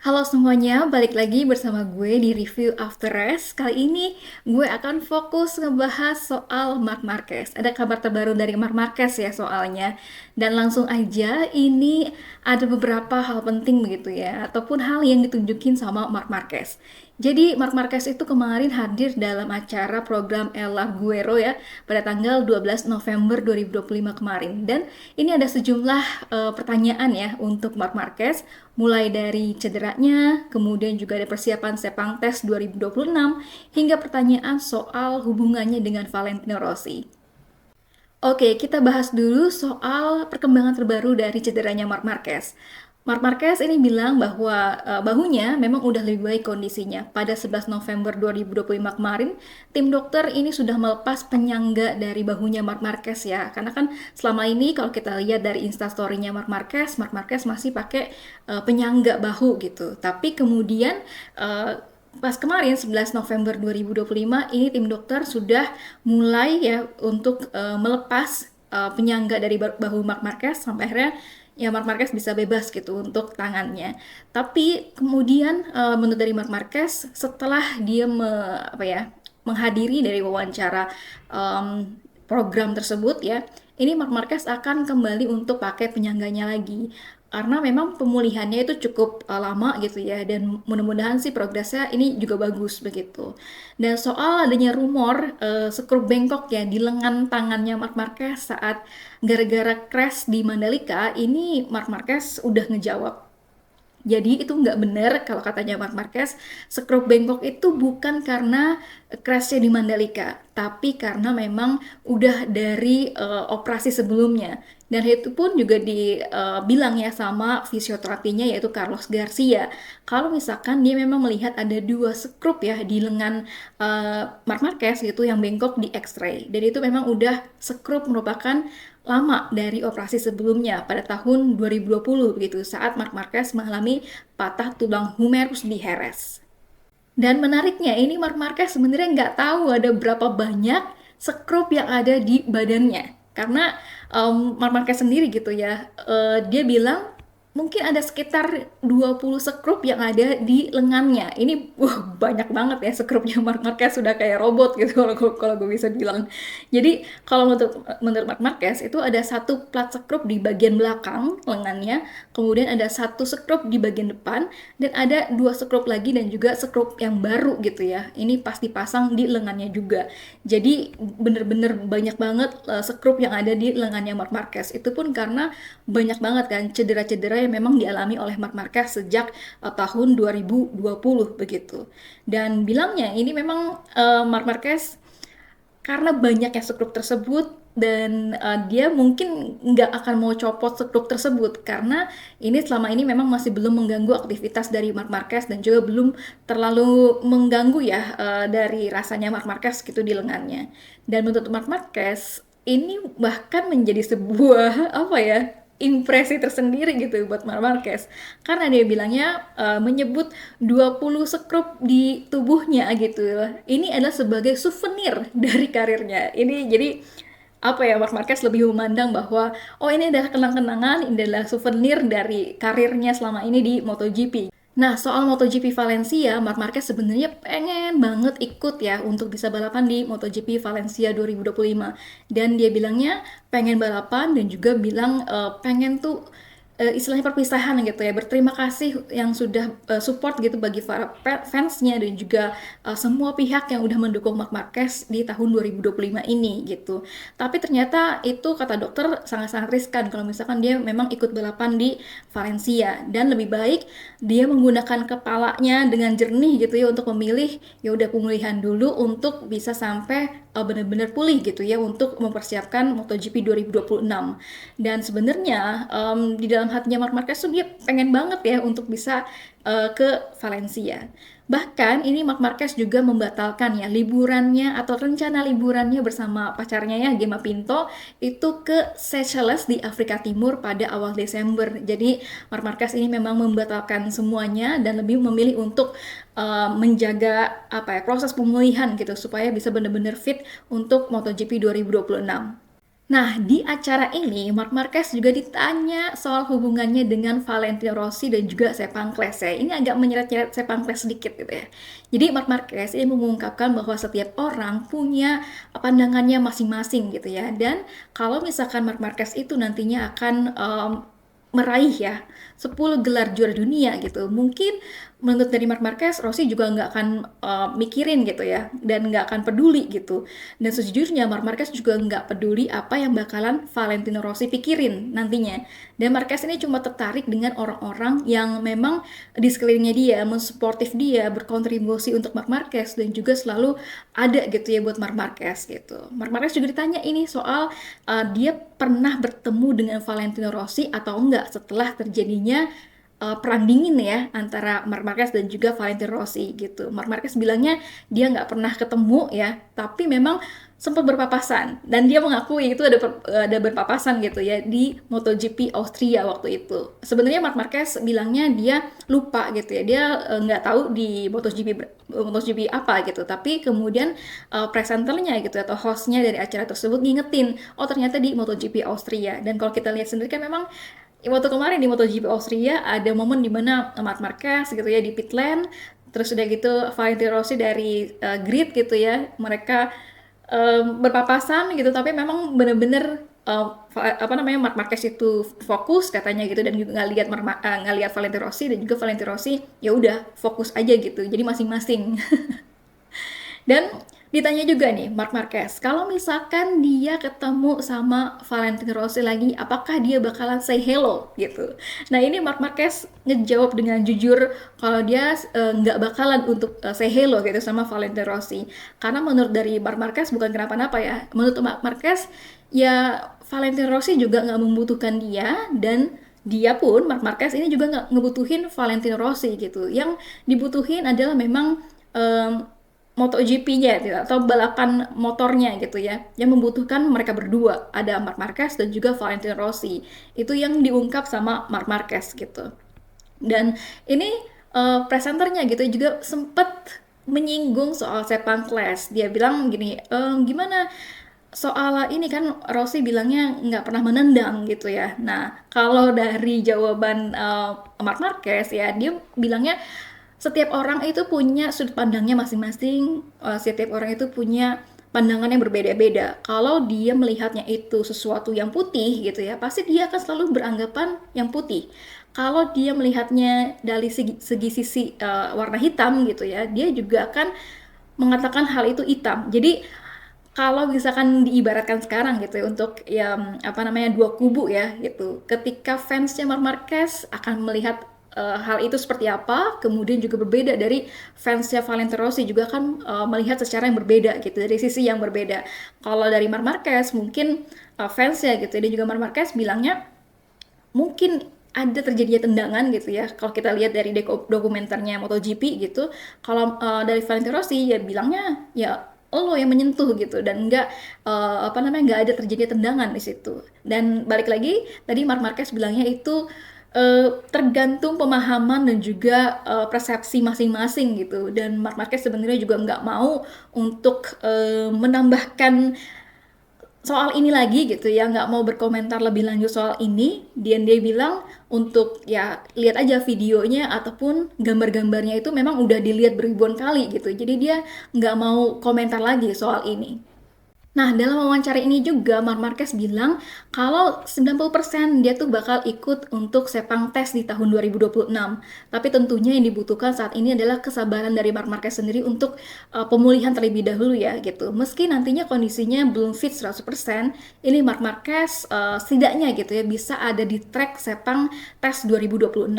Halo semuanya, balik lagi bersama gue di Review After Rest. Kali ini gue akan fokus ngebahas soal Marc Marquez. Ada kabar terbaru dari Marc Marquez ya soalnya. Dan langsung aja, ini ada beberapa hal penting begitu ya, ataupun hal yang ditunjukin sama Marc Marquez. Jadi Marc Marquez itu kemarin hadir dalam acara program El Aguero ya pada tanggal 12 November 2025 kemarin. Dan ini ada sejumlah pertanyaan ya untuk Marc Marquez, mulai dari cederanya, kemudian juga ada persiapan Sepang Tes 2026 hingga pertanyaan soal hubungannya dengan Valentino Rossi. Oke, kita bahas dulu soal perkembangan terbaru dari cederanya Marc Marquez. Marc Marquez ini bilang bahwa bahunya memang udah lebih baik kondisinya. Pada 11 November 2025 kemarin, tim dokter ini sudah melepas penyangga dari bahunya Marc Marquez ya. Karena kan selama ini kalau kita lihat dari instastory-nya Marc Marquez masih pakai penyangga bahu gitu. Tapi kemudian pas kemarin 11 November 2025 ini tim dokter sudah mulai ya untuk melepas penyangga dari bahu Marc Marquez sampai akhirnya ya Marc Marquez bisa bebas gitu untuk tangannya. Tapi kemudian menurut dari Marc Marquez setelah dia menghadiri dari wawancara program tersebut ya, ini Marc Marquez akan kembali untuk pakai penyangganya lagi karena memang pemulihannya itu cukup lama gitu ya, dan mudah-mudahan sih progresnya ini juga bagus begitu. Dan soal adanya rumor skrup bengkok ya di lengan tangannya Marc Marquez saat gara-gara crash di Mandalika, ini Marc Marquez udah ngejawab. Jadi itu nggak benar kalau katanya Marc Marquez, skrup bengkok itu bukan karena crashnya di Mandalika, tapi karena memang udah dari operasi sebelumnya. Dan itu pun juga dibilang ya sama fisioterapinya yaitu Carlos Garcia. Kalau misalkan dia memang melihat ada dua skrup ya di lengan Marc Marquez gitu yang bengkok di X-ray. Dan itu memang udah skrup merupakan lama dari operasi sebelumnya pada tahun 2020 begitu saat Marc Marquez mengalami patah tulang humerus di Heres. Dan menariknya ini Marc Marquez sebenarnya nggak tahu ada berapa banyak skrup yang ada di badannya. Karena Marc Marquez sendiri gitu ya, dia bilang mungkin ada sekitar 20 skrup yang ada di lengannya. Ini banyak banget ya skrupnya Marc Marquez, sudah kayak robot gitu kalau gue bisa bilang. Jadi kalau menurut Marc Marquez itu ada satu plat skrup di bagian belakang lengannya, kemudian ada satu skrup di bagian depan, dan ada dua skrup lagi dan juga skrup yang baru gitu ya. Ini pas dipasang di lengannya juga. Jadi bener-bener banyak banget skrup yang ada di lengannya Marc Marquez. Itu pun karena banyak banget kan cedera-cedera yang memang dialami oleh Marc Marquez sejak tahun 2020 begitu. Dan bilangnya ini memang Marc Marquez karena banyaknya skrup tersebut, dan dia mungkin nggak akan mau copot skrup tersebut karena ini selama ini memang masih belum mengganggu aktivitas dari Marc Marquez dan juga belum terlalu mengganggu ya dari rasanya Marc Marquez gitu di lengannya. Dan menurut Marc Marquez ini bahkan menjadi sebuah apa ya, impresi tersendiri gitu buat Marc Marquez karena dia bilangnya menyebut 20 skrup di tubuhnya gitu. Ini adalah sebagai souvenir dari karirnya. Ini jadi apa ya, Marc Marquez lebih memandang bahwa oh ini adalah kenang-kenangan, ini adalah souvenir dari karirnya selama ini di MotoGP. Nah, soal MotoGP Valencia, Marc Marquez sebenarnya pengen banget ikut ya untuk bisa balapan di MotoGP Valencia 2025. Dan dia bilangnya pengen balapan dan juga bilang pengen tuh istilahnya perpisahan gitu ya, berterima kasih yang sudah support gitu bagi para fansnya dan juga semua pihak yang udah mendukung Marc Marquez di tahun 2025 ini gitu. Tapi ternyata itu kata dokter sangat-sangat riskan kalau misalkan dia memang ikut balapan di Valencia, dan lebih baik dia menggunakan kepalanya dengan jernih gitu ya untuk memilih ya udah pemulihan dulu untuk bisa sampai benar-benar pulih gitu ya untuk mempersiapkan MotoGP 2026. Dan sebenarnya di dalam hatinya Marc Marquez tuh dia pengen banget ya untuk bisa ke Valencia. Bahkan ini Marc Marquez juga membatalkan ya liburannya atau rencana liburannya bersama pacarnya ya Gemma Pinto itu ke Seychelles di Afrika Timur pada awal Desember. Jadi Marc Marquez ini memang membatalkan semuanya dan lebih memilih untuk menjaga apa ya, proses pemulihan gitu supaya bisa benar-benar fit untuk MotoGP 2026. Nah, di acara ini, Marc Marquez juga ditanya soal hubungannya dengan Valentino Rossi dan juga Sepangkles ya. Ini agak menyeret-nyeret Sepangkles sedikit gitu ya. Jadi Marc Marquez ini mengungkapkan bahwa setiap orang punya pandangannya masing-masing gitu ya. Dan kalau misalkan Marc Marquez itu nantinya akan meraih ya 10 gelar juara dunia gitu. Mungkin menurut dari Marc Marquez, Rossi juga nggak akan mikirin gitu ya, dan nggak akan peduli gitu. Dan sejujurnya Marc Marquez juga nggak peduli apa yang bakalan Valentino Rossi pikirin nantinya. Dan Marquez ini cuma tertarik dengan orang-orang yang memang di sekelilingnya dia, mensuportif dia, berkontribusi untuk Marc Marquez, dan juga selalu ada gitu ya buat Marc Marquez gitu. Marc Marquez juga ditanya ini soal dia pernah bertemu dengan Valentino Rossi atau enggak setelah terjadinya perang dingin ya antara Marc Marquez dan juga Valentino Rossi gitu. Marc Marquez bilangnya dia nggak pernah ketemu ya, tapi memang sempat berpapasan dan dia mengakui itu ada berpapasan gitu ya di MotoGP Austria waktu itu. Sebenarnya Marc Marquez bilangnya dia lupa gitu ya, dia nggak tahu di MotoGP apa gitu, tapi kemudian presenternya gitu atau hostnya dari acara tersebut ngingetin, oh ternyata di MotoGP Austria. Dan kalau kita lihat sendiri kan memang waktu kemarin di MotoGP Austria ada momen di mana Marc Marquez gitu ya di pit lane, terus udah gitu Valentino Rossi dari grid gitu ya, mereka berpapasan gitu, tapi memang bener-bener apa namanya Marc Marquez itu fokus katanya gitu, dan juga nggak lihat Valentino Rossi, dan juga Valentino Rossi ya udah fokus aja gitu, jadi masing-masing. Dan ditanya juga nih Marc Marquez, kalau misalkan dia ketemu sama Valentino Rossi lagi, apakah dia bakalan say hello gitu. Nah ini Marc Marquez ngejawab dengan jujur kalau dia nggak bakalan untuk say hello gitu sama Valentino Rossi. Karena menurut dari Marc Marquez bukan kenapa-napa ya. Menurut Marc Marquez ya Valentino Rossi juga nggak membutuhkan dia, dan dia pun Marc Marquez ini juga nggak ngebutuhin Valentino Rossi gitu. Yang dibutuhin adalah memang MotoGP-nya gitu, atau balapan motornya gitu ya, yang membutuhkan mereka berdua, ada Marc Marquez dan juga Valentino Rossi. Itu yang diungkap sama Marc Marquez gitu. Dan ini presenternya gitu juga sempat menyinggung soal Sepangkles. Dia bilang gini, gimana soal ini kan Rossi bilangnya nggak pernah menendang gitu ya. Nah, kalau dari jawaban Marc Marquez ya, dia bilangnya setiap orang itu punya sudut pandangnya masing-masing, setiap orang itu punya pandangan yang berbeda-beda. Kalau dia melihatnya itu sesuatu yang putih gitu ya, pasti dia akan selalu beranggapan yang putih. Kalau dia melihatnya dari segi sisi warna hitam gitu ya, dia juga akan mengatakan hal itu hitam. Jadi kalau misalkan diibaratkan sekarang gitu ya, untuk ya apa namanya dua kubu ya gitu. Ketika fansnya Marc Marquez akan melihat hal itu seperti apa, kemudian juga berbeda dari fansnya Valentino Rossi juga kan melihat secara yang berbeda gitu, dari sisi yang berbeda. Kalau dari Marc Marquez mungkin fansnya gitu ya, dan juga Marc Marquez bilangnya mungkin ada terjadinya tendangan gitu ya, kalau kita lihat dari dokumenternya MotoGP gitu. Kalau dari Valentino Rossi ya bilangnya ya lo yang menyentuh gitu, dan nggak apa namanya nggak ada terjadi tendangan di situ. Dan balik lagi tadi Marc Marquez bilangnya itu tergantung pemahaman dan juga persepsi masing-masing gitu. Dan Marc Marquez sebenarnya juga nggak mau untuk menambahkan soal ini lagi gitu ya, nggak mau berkomentar lebih lanjut soal ini. Dia bilang untuk ya lihat aja videonya ataupun gambar-gambarnya, itu memang udah dilihat beribuan kali gitu, jadi dia nggak mau komentar lagi soal ini. Nah, dalam wawancara ini juga Marc Marquez bilang kalau 90% dia tuh bakal ikut untuk Sepang Tes di tahun 2026. Tapi tentunya yang dibutuhkan saat ini adalah kesabaran dari Marc Marquez sendiri untuk pemulihan terlebih dahulu ya gitu. Meski nantinya kondisinya belum fit 100%, ini Marc Marquez setidaknya gitu ya bisa ada di track Sepang Tes 2026.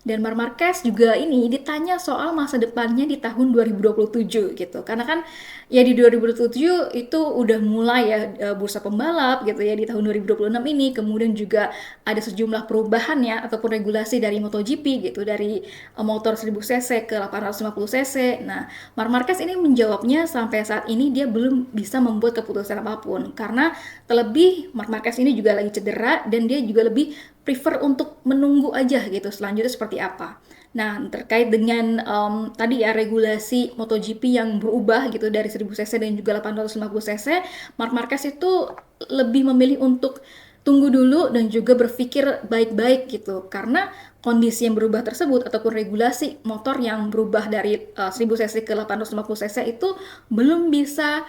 Dan Marc Marquez juga ini ditanya soal masa depannya di tahun 2027 gitu. Karena kan ya di 2027 itu udah mulai ya bursa pembalap gitu ya di tahun 2026 ini, kemudian juga ada sejumlah perubahan ya ataupun regulasi dari MotoGP gitu, dari motor 1000 cc ke 850 cc. Nah, Marc Marquez ini menjawabnya sampai saat ini dia belum bisa membuat keputusan apapun, karena terlebih Marc Marquez ini juga lagi cedera, dan dia juga lebih prefer untuk menunggu aja gitu selanjutnya seperti apa. Nah, terkait dengan tadi ya regulasi MotoGP yang berubah gitu dari 1000 cc dan juga 850 cc, Marc Marquez itu lebih memilih untuk tunggu dulu dan juga berpikir baik-baik gitu. Karena kondisi yang berubah tersebut ataupun regulasi motor yang berubah dari 1000 cc ke 850 cc itu belum bisa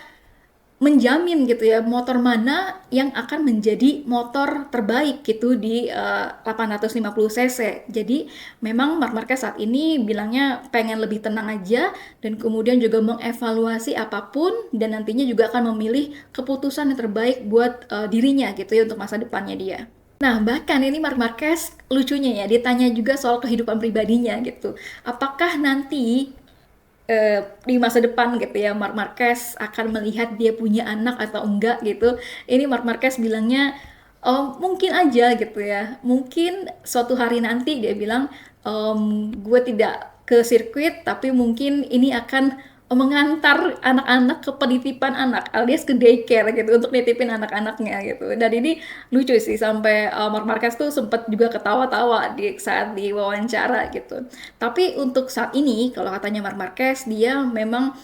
menjamin gitu ya motor mana yang akan menjadi motor terbaik gitu di 850 cc. Jadi memang Marc Marquez saat ini bilangnya pengen lebih tenang aja dan kemudian juga mengevaluasi apapun dan nantinya juga akan memilih keputusan yang terbaik buat dirinya gitu ya untuk masa depannya dia. Nah, bahkan ini Marc Marquez lucunya ya, ditanya juga soal kehidupan pribadinya gitu. Apakah nanti di masa depan gitu ya Marc Marquez akan melihat dia punya anak atau enggak gitu. Ini Marc Marquez bilangnya oh, mungkin aja gitu ya. Mungkin suatu hari nanti dia bilang gue tidak ke sirkuit tapi mungkin ini akan mengantar anak-anak ke penitipan anak alias ke daycare gitu untuk nitipin anak-anaknya gitu. Dan ini lucu sih sampai Marc Marquez tuh sempat juga ketawa-tawa di saat diwawancara gitu. Tapi untuk saat ini kalau katanya Marc Marquez dia memang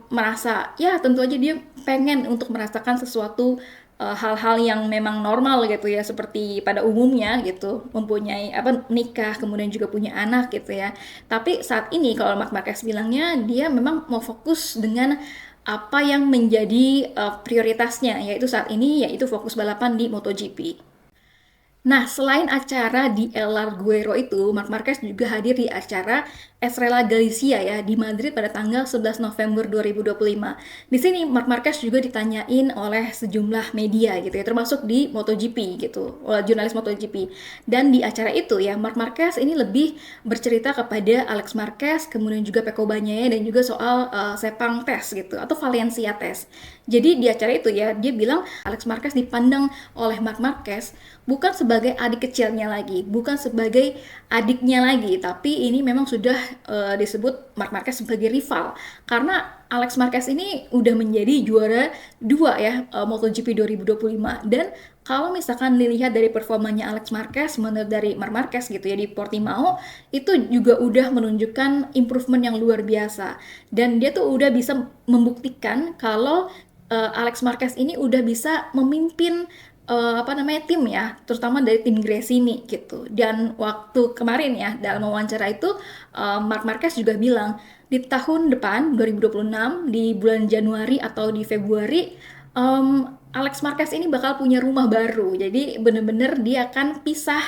merasa ya tentu aja dia pengen untuk merasakan sesuatu hal-hal yang memang normal gitu ya seperti pada umumnya gitu mempunyai apa nikah kemudian juga punya anak gitu ya. Tapi saat ini kalau Marc Marquez bilangnya dia memang mau fokus dengan apa yang menjadi prioritasnya yaitu saat ini yaitu fokus balapan di MotoGP. Nah, selain acara di El Larguero itu, Marc Marquez juga hadir di acara Estrella Galicia ya di Madrid pada tanggal 11 November 2025. Di sini Marc Marquez juga ditanyain oleh sejumlah media gitu ya, termasuk di MotoGP gitu, oleh jurnalis MotoGP. Dan di acara itu ya, Marc Marquez ini lebih bercerita kepada Alex Marquez, kemudian juga Pecco Bagnaia dan juga soal Sepang Test gitu atau Valencia Test. Jadi di acara itu ya, dia bilang Alex Marquez dipandang oleh Marc Marquez bukan sebagai adik kecilnya lagi, bukan sebagai adiknya lagi, tapi ini memang sudah disebut Marc Marquez sebagai rival. Karena Alex Marquez ini udah menjadi juara dua ya MotoGP 2025 dan kalau misalkan dilihat dari performanya Alex Marquez menurut dari Marc Marquez gitu ya di Portimao itu juga udah menunjukkan improvement yang luar biasa dan dia tuh udah bisa membuktikan kalau Alex Marquez ini udah bisa memimpin apa namanya tim ya, terutama dari tim Gresini gitu. Dan waktu kemarin ya dalam wawancara itu Marc Marquez juga bilang di tahun depan 2026 di bulan Januari atau di Februari Alex Marquez ini bakal punya rumah baru. Jadi bener-bener dia akan pisah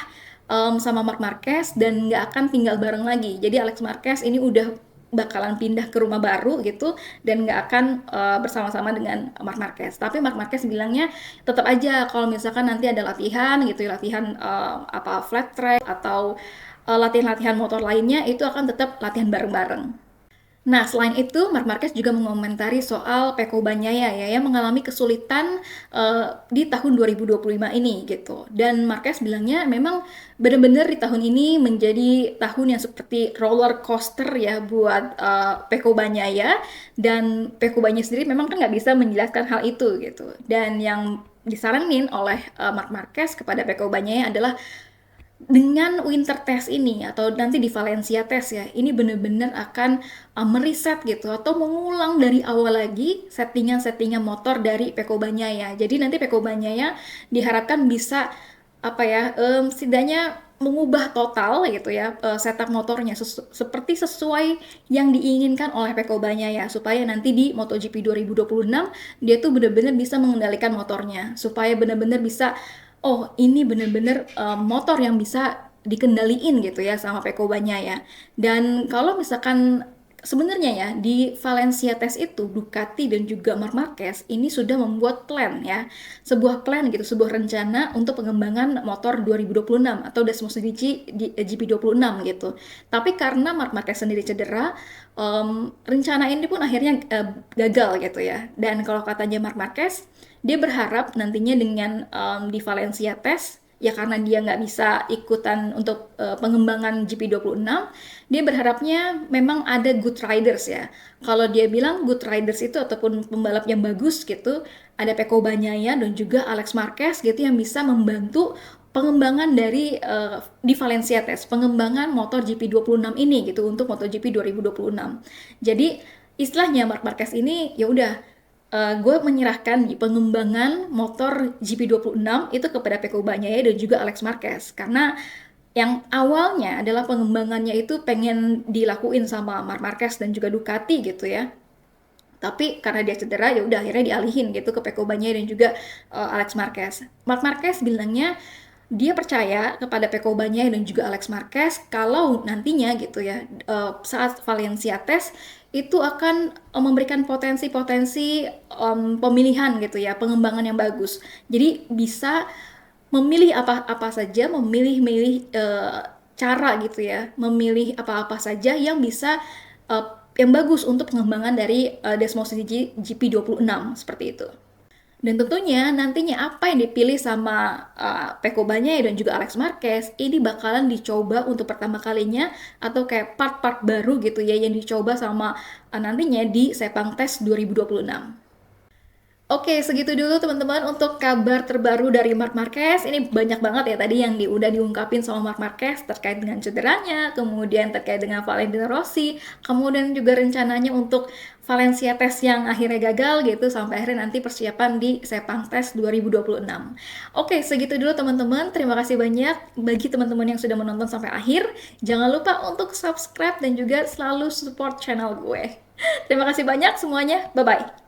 sama Marc Marquez dan nggak akan tinggal bareng lagi. Jadi Alex Marquez ini udah bakalan pindah ke rumah baru gitu dan nggak akan bersama-sama dengan Marc Marquez. Tapi Marc Marquez bilangnya tetap aja kalau misalkan nanti ada latihan gitu, latihan apa flat track atau latihan-latihan motor lainnya itu akan tetap latihan bareng-bareng. Nah, selain itu, Marc Marquez juga mengomentari soal Pecco Bagnaia ya, yang mengalami kesulitan di tahun 2025 ini gitu. Dan Marquez bilangnya memang benar-benar di tahun ini menjadi tahun yang seperti roller coaster ya buat Pecco Bagnaia. Dan Pecco Bagnaia sendiri memang kan nggak bisa menjelaskan hal itu gitu. Dan yang disaranin oleh Marc Marquez kepada Pecco Bagnaia adalah dengan winter test ini atau nanti di Valencia test ya, ini benar-benar akan meriset gitu atau mengulang dari awal lagi settingan-settingan motor dari Pecco Bagnaia. Jadi nanti Pecco Bagnaia diharapkan bisa apa ya, setidaknya mengubah total gitu ya setup motornya seperti sesuai yang diinginkan oleh Pecco Bagnaia supaya nanti di MotoGP 2026 dia tuh benar-benar bisa mengendalikan motornya supaya benar-benar bisa oh ini bener-bener motor yang bisa dikendaliin gitu ya sama Pecco Bagnaia. Dan kalau misalkan sebenarnya ya di Valencia Test itu Ducati dan juga Marc Marquez ini sudah membuat plan ya, sebuah plan gitu, sebuah rencana untuk pengembangan motor 2026 atau Desmos di GP26 gitu. Tapi karena Marc Marquez sendiri cedera, rencana ini pun akhirnya gagal gitu ya. Dan kalau katanya Marc Marquez, dia berharap nantinya dengan di Valencia Test ya karena dia nggak bisa ikutan untuk pengembangan GP26, dia berharapnya memang ada good riders ya. Kalau dia bilang good riders itu ataupun pembalap yang bagus gitu, ada Pecco Bagnaia dan juga Alex Marquez gitu yang bisa membantu pengembangan dari di Valencia Test, pengembangan motor GP26 ini gitu untuk MotoGP 2026. Jadi istilahnya Marc Marquez ini ya udah, gue menyerahkan pengembangan motor GP26 itu kepada Pecco Bagnaia dan juga Alex Marquez, karena yang awalnya adalah pengembangannya itu pengen dilakuin sama Marc Marquez dan juga Ducati gitu ya. Tapi karena dia cedera ya udah akhirnya dialihin gitu ke Pecco Bagnaia dan juga Alex Marquez. Marc Marquez bilangnya dia percaya kepada Pecco Bagnaia dan juga Alex Marquez kalau nantinya gitu ya, saat Valencia Test itu akan memberikan potensi-potensi pemilihan gitu ya, pengembangan yang bagus. Jadi bisa memilih apa-apa saja, memilih-milih cara gitu ya, memilih apa-apa saja yang bisa yang bagus untuk pengembangan dari Desmosed GP26 seperti itu. Dan tentunya nantinya apa yang dipilih sama Pecco Bagnaia dan juga Alex Marquez ini bakalan dicoba untuk pertama kalinya, atau kayak part-part baru gitu ya yang dicoba sama nantinya di Sepang Test 2026. Oke, segitu dulu teman-teman untuk kabar terbaru dari Marc Marquez. Ini banyak banget ya tadi yang udah diungkapin sama Marc Marquez terkait dengan cederanya, kemudian terkait dengan Valentino Rossi, kemudian juga rencananya untuk Valencia Test yang akhirnya gagal gitu, sampai akhirnya nanti persiapan di Sepang Test 2026. Oke, segitu dulu teman-teman. Terima kasih banyak bagi teman-teman yang sudah menonton sampai akhir. Jangan lupa untuk subscribe dan juga selalu support channel gue. Terima kasih banyak semuanya. Bye-bye.